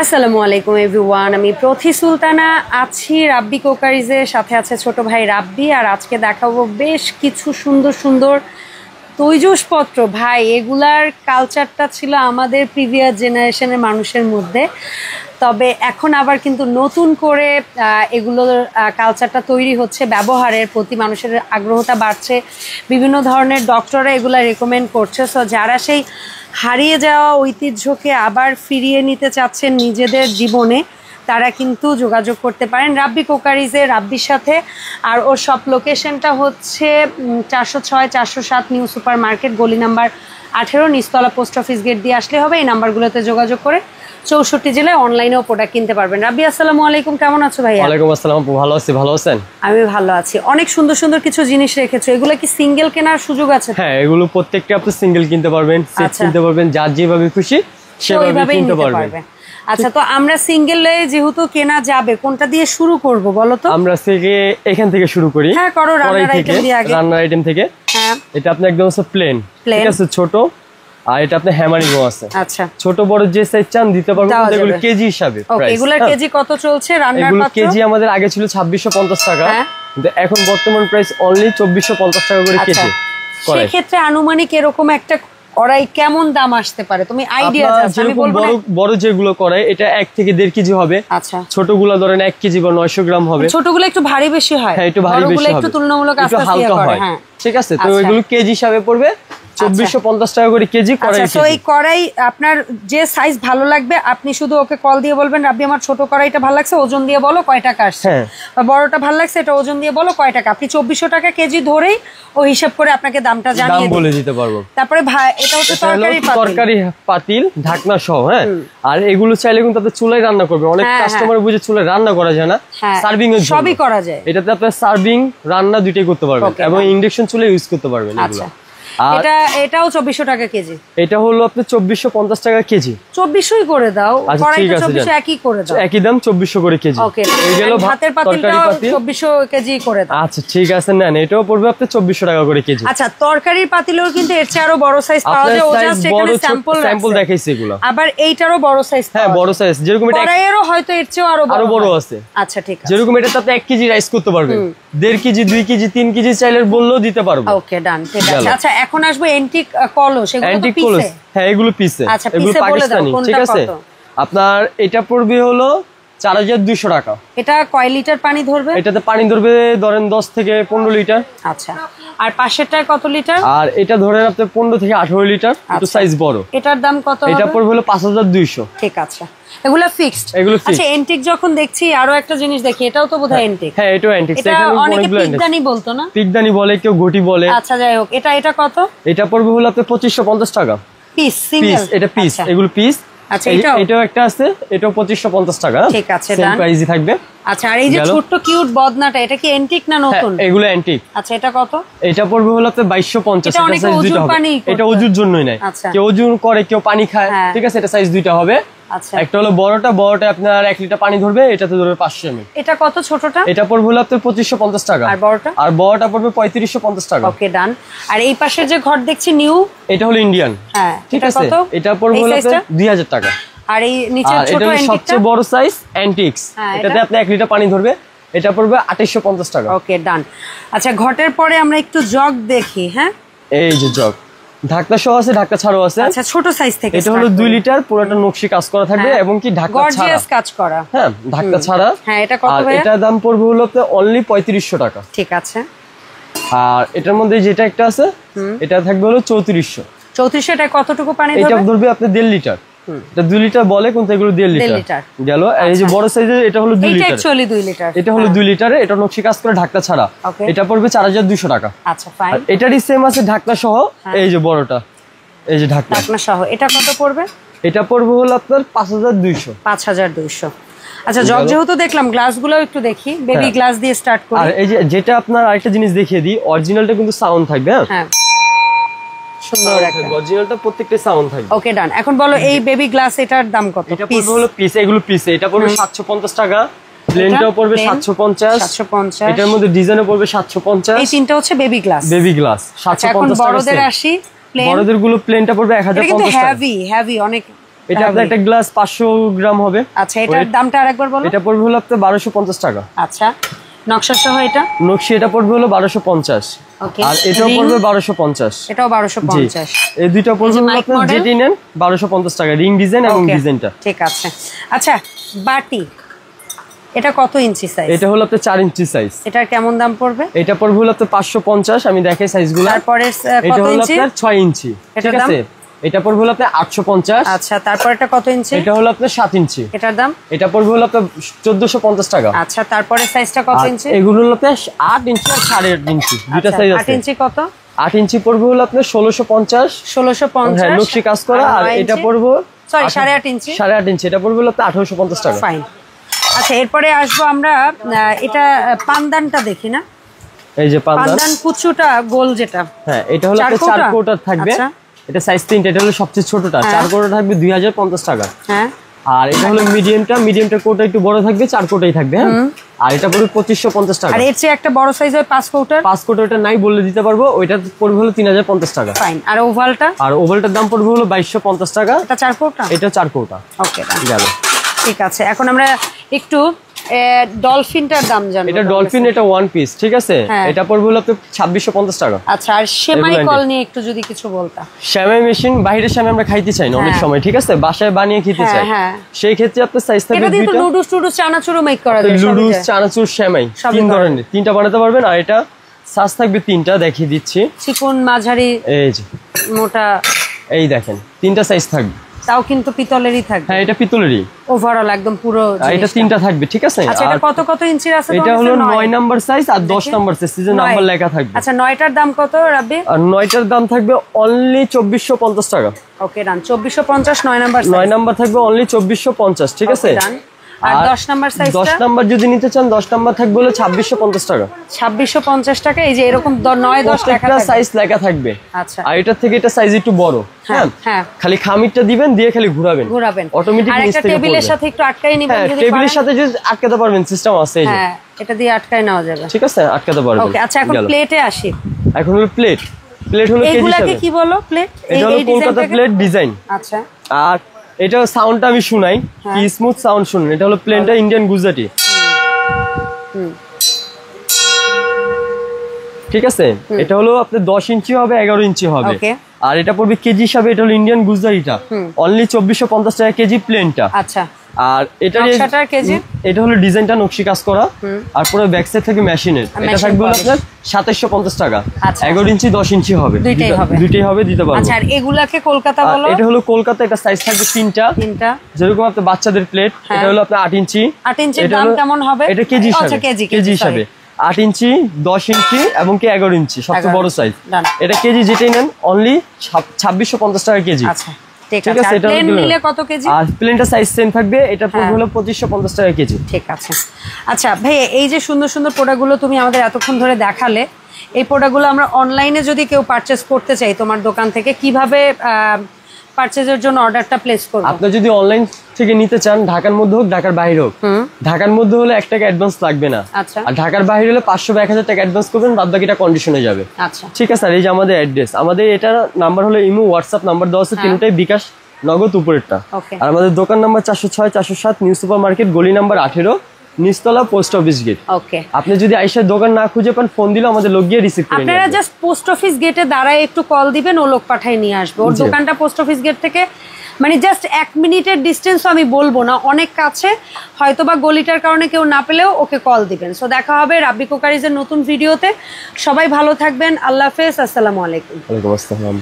আসসালামু আলাইকুম এভরিওয়ান, আমি প্রথি সুলতানা আছি রাব্বি কোকারিজের সাথে আছে ছোট ভাই রাব্বি। আর আজকে দেখাবো বেশ কিছু সুন্দর সুন্দর তৈজসপত্র। ভাই, এগুলার কালচারটা ছিল আমাদের প্রিভিয়াস জেনারেশনের মানুষের মধ্যে, তবে এখন আবার কিন্তু নতুন করে এগুলোর কালচারটা তৈরি হচ্ছে, ব্যবহারের প্রতি মানুষের আগ্রহটা বাড়ছে, বিভিন্ন ধরনের ডক্টররা এগুলা রেকমেন্ড করছে। সো যারা সেই হারিয়ে যাওয়া ঐতিহ্যকে আবার ফিরিয়ে নিতে চাচ্ছেন নিজেদের জীবনে, তারা কিন্তু যোগাযোগ করতে পারেন রাব্বি কোকারিজে, রাব্বির সাথে। আর ওর সব লোকেশনটা হচ্ছে 406 407 নিউ সুপার মার্কেট, গলি নাম্বার 18, নিচতলা পোস্ট অফিস গেট দিয়ে আসলে হবে। এই নাম্বারগুলোতে যোগাযোগ করে 64 জেলায় অনলাইনেও প্রোডাক্ট কিনতে পারবেন। রাব্বি, আসসালামু আলাইকুম, কেমন আছো ভাইয়া? ওয়ালাইকুম আসসালাম, ভালো আছি, ভালো আছেন? আমি ভালো আছি। অনেক সুন্দর সুন্দর কিছু জিনিস রেখেছো, এগুলো কি সিঙ্গেল কেনার সুযোগ আছে? হ্যাঁ, এগুলো প্রত্যেকটা আপনি সিঙ্গেল কিনতে পারবেন, সেট কিনতে পারবেন, যার যেভাবে খুশি সেভাবে কিনতে পারবেন। আচ্ছা, তো আমরা সিঙ্গেলে যেহেতু কেনা যাবে, কোনটা দিয়ে শুরু করব বলো তো? আমরা এখান থেকে শুরু করি। হ্যাঁ, করো, রান্নার আইটেম দিয়ে আগে। রান্নার আইটেম থেকে। হ্যাঁ, এটা আপনি একদম প্লেন, ঠিক আছে, ছোট। আর এটা আপনি হ্যামারিংও আছে। আচ্ছা, ছোট বড় যে সাইজ চান দিতে পারবেন, এগুলো কেজি হিসাবে প্রাইস। এগুলোর কেজি কত চলছে রান্নার পাত্র? এগুলো কেজি আমাদের আগে ছিল 2650 টাকা, কিন্তু এখন বর্তমান প্রাইস অনলি 2450 টাকা করে কেজি। সেই ক্ষেত্রে আনুমানিক এরকম একটা কড়াই কেমন দাম আসতে পারে, তুমি আইডিয়া আছে? আমি বলবো বড় যেগুলো কড়াই, এটা 1 থেকে 1.5 কেজি হবে। আচ্ছা, ছোটগুলো ধরেন 1 কেজি বা 900 গ্রাম হবে। ছোটগুলো একটু ভারী বেশি হয়। হ্যাঁ, একটু ভারী বেশি হবে, একটু তুলনামূলক আস্তে আস্তে হয়। হ্যাঁ, ঠিক আছে। তো এগুলো কেজি হিসাবে পড়বে 2450 টাকা করে কেজি কড়াই। তো এই কড়াই আপনার যে সাইজ ভালো লাগবে, আপনি শুধু ওকে কল দিয়ে বলবেন, রাব্বি আমার ছোট কড়াইটা ভালো লাগছে, ওজন দিয়ে বলো কয় টাকা আসছে, বা বড়টা ভালো লাগছে, এটা ওজন দিয়ে বলো কয় টাকা। আপনি 2400 টাকা কেজি ধরেই ও হিসাব করে আপনাকে দামটা জানিয়ে বলে দিতে পারবো। তারপরে এটা হচ্ছে তরকারি পাতিল, ঢাকনা সহ। হ্যাঁ, আর এগুলো চাইলে কিন্তু আপনি চুলায় রান্না করবেন। অনেক কাস্টমার বুঝে চুলায় রান্না করা যায় না, সার্ভিং এর জন্য সবই করা যায়। এটাতে আপনি সার্ভিং, রান্না দুটোই করতে পারবেন, এবং ইন্ডাকশন চুলায় ইউজ করতে পারবেন এগুলো। এটাও 2400 টাকা কেজি। এটা হলো আপনি 2450 টাকা কেজি। 2400ই করে দাও, কড়াইটা 2400 একই করে দাও। একই দাম 2400 করে কেজি। ওকে, এই গেল ভাতের পাতিলটাও 2400 কেজি করে দাও। আচ্ছা, ঠিক আছে, নেন, এটাও পড়বে আপনি 2400 টাকা করে কেজি। আচ্ছা, তরকারির পাতিলেও কিন্তু এর চেয়ে আরো বড় সাইজ পাওয়া যায়, ও জাস্ট এখানে স্যাম্পল দেখাইছি এগুলো। আবার এইটারও বড় সাইজ পাওয়া যায়। হ্যাঁ, বড় সাইজ, যেরকম এটা কড়াইয়েরও হয়তো এর চেয়ে আরো বড় আছে। আচ্ছা, ঠিক আছে। যেরকম এটাতে আপনি 1 কেজি রাইস করতে পারবেন, 1.5 কেজি, 2 কেজি, 3 কেজি চাইলে বললেও দিতে পারবো। ওকে, ডান, ঠিক আছে। আচ্ছা, এখন আসবে এন্টিক কলস, এগুলো তো পিসে। হ্যাঁ, এগুলো পিসে, এগুলো পাকিস্তানি, ঠিক আছে। আপনার এটা পড়বে হলো 4200 টাকা। এটা কয় লিটার পানি ধরবে? এটাতে পানি ধরবে ধরেন 10 থেকে 15 লিটার। আচ্ছা, আর পাশেরটা কত লিটার? আর এটা ধরেন আপনি 15 থেকে 18 লিটার, একটু সাইজ বড়। এটার দাম কত হবে? এটা পড়বে হলো 5200। ঠিক আছে, এগুলা ফিক্সড। আচ্ছা, এন্টিক যখন দেখছি, আরো একটা জিনিস দেখি, এটাও তো বোধহয় এন্টিক। হ্যাঁ, এটাও এন্টিক। এখানে অনেকে পিকদানি বলতো না? পিকদানি বলে, কেউ ঘটি বলে। আচ্ছা, যাই হোক, এটা কত? এটা পড়বে হলো আপনি 2550 টাকা পিস, সিঙ্গেল। এটা পিস, এগুলো পিস। আচ্ছা, এটাও একটা আছে, এটাও 2550 টাকা। ঠিক আছে, সেম প্রাইসই থাকবে। আচ্ছা, আর এই যে ছোট কিউট বদনাটা, এটা কি এন্টিক না নতুন? এগুলো এন্টিক। আচ্ছা, এটা কত? এটা পড়বে হলো আপনি 2250। এটা অনেক ওজন পানি, এটা ওজুর জন্যই নাই, কেউ ওজন করে, কেউ পানি খায়, ঠিক আছে। এটা সাইজ দুইটা হবে। আচ্ছা, একটা হলো বড়টা আপনার 1 লিটার পানি ধরবে, এটাতে ধরবে 500 ml। এটা কত ছোটটা? এটা পড়বে হলো আপনার 2550 টাকা। আর বড়টা পড়বে 3550 টাকা। ওকে, ডান। আর এই পাশের যে ঘর দেখছি নিউ, এটা হলো ইন্ডিয়ান। হ্যাঁ, ঠিক আছে। এটা পড়বে হলো 2000 টাকা। আর এই নিচের ছোট এন্টিকটা সবচেয়ে বড় সাইজ এন্টিক্স, এটাতে আপনি 1 লিটার পানি ধরবে, এটা পড়বে 2850 টাকা। ওকে, ডান। আচ্ছা, ঘটের পরে আমরা একটু জগ দেখি। হ্যাঁ, এই যে জগ, ঢাকনা সহ আছে, ঢাকনা ছাড়াও আছে। আচ্ছা, ছোট সাইজ থেকে। এটা হলো 2 লিটার, পুরোটা নকশি কাজ করা থাকবে, এবং কি ঢাকনা ছাড়া, গর্জিয়াস কাজ করা। হ্যাঁ, ঢাকনা ছাড়া। হ্যাঁ, এটা কত ভাই? এটার দাম পড়বে হলো অনলি 3500 টাকা। ঠিক আছে। আর এটার মধ্যে যেটা একটা আছে, এটা থাকবে হলো 3400। 3400 এটা কতটুকু পানি ধরবে? এটা ধরবে আপনি 1.5 লিটার। এটা 2 লিটার বলে, কিন্তু এগুলো 1.5 লিটার গেল। এই যে বড় সাইজের, এটা হলো 2 লিটার। এটা অ্যাকচুয়ালি 2 লিটার। এটা হলো 2 লিটারে, এটা নকশি কাজ করে ঢাকনা ছাড়া। এটা পড়বে 4200 টাকা। আচ্ছা, ফাইন। এটারই সেম আছে ঢাকনা সহ। এই যে বড়টা, এই যে ঢাকনা সহ, এটা কত পড়বে? এটা পড়বে হলো আপনার 5200। 5200। আচ্ছা, জগ যেহেতু দেখলাম, গ্লাসগুলো একটু দেখি। বেবি গ্লাস দিয়ে স্টার্ট করি। আর এই যে যেটা আপনার আরেকটা জিনিস দেখিয়ে দিই, অরিজিনালটা কিন্তু সাউন্ড থাকবে। হ্যাঁ, সুন্দর একটা অরিজিনালটা প্রত্যেকটা সাউন্ড থাকবে। ওকে, ডান। এখন বলো এই বেবি গ্লাস, এটার দাম কত? এটা পড়বে হলো পিস, এগুলো পিস। এটা পড়বে 750 টাকা। প্লেনটাও পড়বে 750। এটার মধ্যে ডিজাইনও পড়বে 750। এই তিনটা হচ্ছে বেবি গ্লাস। 750 টাকা। বড়দের আসি, বড়দের গুলো প্লেনটা পড়বে 1050 টাকা। হেভি অনেক এটা আপনার একটা গ্লাস 500 গ্রাম হবে। আচ্ছা, এটার দামটা আরেকবার বলো। এটা পড়বে হলো আপনার 1250 টাকা। আচ্ছা, নকশা সহ এটা নকশি এটা পড়বে হলো 1250। ওকে, আর এটাও পড়বে 1250। এটাও 1250। এই দুইটা পড়বে আপনার যেটি নেন 1250 টাকা, রিং ডিজাইন এবং ডিজাইনটা। ঠিক আছে। আচ্ছা, বাটি এটা কত ইঞ্চি সাইজ? এটা হলো আপনার 4 ইঞ্চি সাইজ। এটার কেমন দাম পড়বে? এটা পড়বে হলো আপনার 550। আমি দেখাই সাইজগুলো। তারপরে এটা হলো আপনার 6 ইঞ্চি। ঠিক আছে, এটা পড়বে হলো আপনার 850। আচ্ছা, তারপর এটা কত ইঞ্চি? এটা হলো আপনার 7 ইঞ্চি। এটার দাম? এটা পড়বে হলো আপনার 1450 টাকা। আচ্ছা, তারপরে সাইজটা কত ইঞ্চি? এগুলো হলো আপনার 8 ইঞ্চি আর 8.5 ইঞ্চি দুটো সাইজ আছে। 8 ইঞ্চি কত? 8 ইঞ্চি পড়বে হলো আপনার 1650। 1650 হ্যাঁ, নকশি কাজ করা। আর এটা পড়বে সরি 8.5 ইঞ্চি। 8.5 ইঞ্চি এটা পড়বে হলো আপনার 1850 টাকা। ফাইন। আচ্ছা, এরপরে আসবো আমরা এটা পানদানটা দেখি না। এই যে পানদান কুচুটা গোল যেটা। হ্যাঁ, এটা হলো আপনার 4 কোটার থাকবে। এটা সাইজ 3টা। এটা হলো সবচেয়ে ছোটটা। 4 কোটা থাকবে 2050 টাকা। হ্যাঁ, আর এটা হলো মিডিয়ামটা কোটা একটু বড় থাকবে, 4 কোটাই থাকবে। হ্যাঁ, আর এটা পড়বে 2550 টাকা। আর এর চেয়ে একটা বড় সাইজের 5 কোটার? 5 কোটা এটা নাই বললে দিতে পারবো। ওইটা পড়বে হলো 3050 টাকা। ফাইন। আর ওভালটা? আর ওভালটার দাম পড়বে হলো 2250 টাকা। এটা 4 কোটা? এটা 4 কোটা। ওকে, গেল। ঠিক আছে, এখন আমরা একটু ডলফিনটার দাম জানবো। এটা ডলফিন, এটা ওয়ান পিস। ঠিক আছে, এটা পড়বে হলো আপনার 2650 টাকা। আচ্ছা, আর সেমাই কল নিয়ে একটু যদি কিছু বলতা। সেমাই মেশিন বাইরের সেমাই আমরা খাইতে চাই না অনেক সময়। ঠিক আছে, বাসায় বানিয়ে খেতে চাই। সেই ক্ষেত্রে আপনার সাইজ থাকবে দুইটা। এটা তো নুডলস চানাচুরও মেক করা যায়। নুডলস চানাচুর সেমাই 3 ধরনের, 3টা বানাতে পারবেন। আর এটা সাইজ থাকবে 3টা, দেখিয়ে দিচ্ছি। চিকন, মাঝারি, এই যে মোটা। এই দেখেন 3টা সাইজ থাকবে। তাও কিন্তু পিতলেরই থাকবে। হ্যাঁ, এটা পিতলেরই ওভারঅল একদম পুরো। এটা 3টা থাকবে। ঠিক আছে। আচ্ছা, এটা কত ইঞ্চির আছে? এটা হলো 9 নাম্বার সাইজ আর 10 নাম্বার সাইজ, সিজন নাম্বার লেখা থাকবে। আচ্ছা, 9টার দাম কত রাব্বি? আর 9টার দাম থাকবে অনলি 2450 টাকা। ওকে, ডান। 2450 9 নাম্বার সাইজ। 9 নাম্বার থাকবে অনলি 2450। ঠিক আছে। আর 10 নাম্বার সাইজটা? 10 নাম্বার যদি নিতে চান 10 নাম্বার থাকবে হলো 2650 টাকা। 2650 টাকা। এই যে এরকম 9 10 লেখা থাকবে, সাইজ লেখা থাকবে। আচ্ছা, আর এটার থেকে এটা সাইজ একটু বড়। হ্যাঁ, খালি খামিরটা দিবেন, দিয়ে খালি ঘোরাবেন অটোমেটিক নিচ থেকে। টেবিলের সাথে একটু আটকাই নেবেন যদি পারেন। টেবিলের সাথে যদি আটকাতে পারবেন, সিস্টেম আছে এই যে। হ্যাঁ, এটা দিয়ে আটকাই নেওয়া যাবে। ঠিক আছে, আটকাতে পারবেন। ওকে, আচ্ছা, এখন প্লেটে আসি। এখন হলো প্লেট হলো কেজি হিসাবে। এগুলাকে কি বলো? প্লেট? এটা হলো কলকাতা প্লেট ডিজাইন। আচ্ছা, আর এটা সাউন্ডটা আমি শুনাই, কি স্মুথ সাউন্ড শুনুন। এটা হলো প্লেনটা ইন্ডিয়ান গুজরাটি। ঠিক আছে, এটা হলো আপনার 10 ইঞ্চি হবে, 11 ইঞ্চি হবে। আর এটা পড়বে কেজি হিসাবে। এটা হলো ইন্ডিয়ান গুজরাটিটা অনলি 2450 টাকা কেজি প্লেনটা। আচ্ছা, আর এটা কেজি? এটা হলো ডিজাইনটা নকশি কাজ করা। আর পুরো ব্যাক সাইড থেকে মেশিনের। এটা থাকবে হলো আপনার 2750 টাকা। 11 ইঞ্চি 10 ইঞ্চি হবে, দুইটাই হবে, দিতে পারবো। আচ্ছা, আর এগুলাকে কলকাতা বলো? এটা হলো কলকাতা। এটা সাইজ থাকবে 3টা। যেরকম আপনার বাচ্চাদের প্লেট। এটা হলো আপনার 8 ইঞ্চি। 8 ইঞ্চির দাম কেমন হবে? এটা কেজি হিসাবে। কেজি হিসাবে 8 ইঞ্চি, 10 ইঞ্চি এবং কি 11 ইঞ্চি সবচেয়ে বড় সাইজ। এটা কেজি যেটাই নেন অনলি 2650 টাকা কেজি। আচ্ছা, ঠিক আছে। প্লেন নিলে কত কেজি? আর প্লেনটা সাইজ সেম থাকবে। এটা পড়বে হলো 2550 টাকা কেজি। ঠিক আছে। আচ্ছা ভাই, এই যে সুন্দর সুন্দর প্রোডাক্টগুলো তুমি আমাদের এতক্ষণ ধরে দেখালে, এই প্রোডাক্টগুলো আমরা অনলাইনে যদি কেউ পারচেজ করতে চাই তোমার দোকান থেকে, কিভাবে পারচেজের জন্য অর্ডারটা প্লেস করব? আপনি যদি অনলাইন থেকে নিতে চান, ঢাকার মধ্যে হোক ঢাকার বাইরে হোক, ঢাকার মধ্যে হলে 1 টাকা অ্যাডভান্স লাগবে না। আচ্ছা, আর ঢাকার বাইরে হলে 500 বা 1000 টাকা অ্যাডভান্স করবেন, বাদ বাকিটা কন্ডিশনে যাবে। আচ্ছা, ঠিক আছে। আর এই যে আমাদের অ্যাড্রেস, আমাদের এটা নাম্বার হলো ইমো, হোয়াটসঅ্যাপ নাম্বার দেওয়া আছে, তিনটাই বিকাশ নগদ উপরেরটা। আর আমাদের দোকান নাম্বার 406 407 নিউ সুপার মার্কেট, গলি নাম্বার 18, নিচতলা, পোস্ট অফিস গেট। ওকে, আপনি যদি আইসা দোকান না খুঁজে পান, ফোন দিলে আমাদের লোক গিয়ে রিসিভ করে নেবে। আপনারা জাস্ট পোস্ট অফিস গেটে দাঁড়ায় একটু কল দিবেন, ও লোক পাঠায় নিয়ে আসবে। ওর দোকানটা পোস্ট অফিস গেট থেকে মানে জাস্ট 1 মিনিটের ডিস্টেন্স, আমি বলবো না অনেক কাছে, হয়তোবা গলিটার কারণে কেউ না পেলেও ওকে কল দিবেন। সো দেখা হবে রাব্বি কুকারিজের নতুন ভিডিওতে। সবাই ভালো থাকবেন। আল্লাহ হাফেজ। আসসালামু আলাইকুম। ওয়ালাইকুম আসসালাম।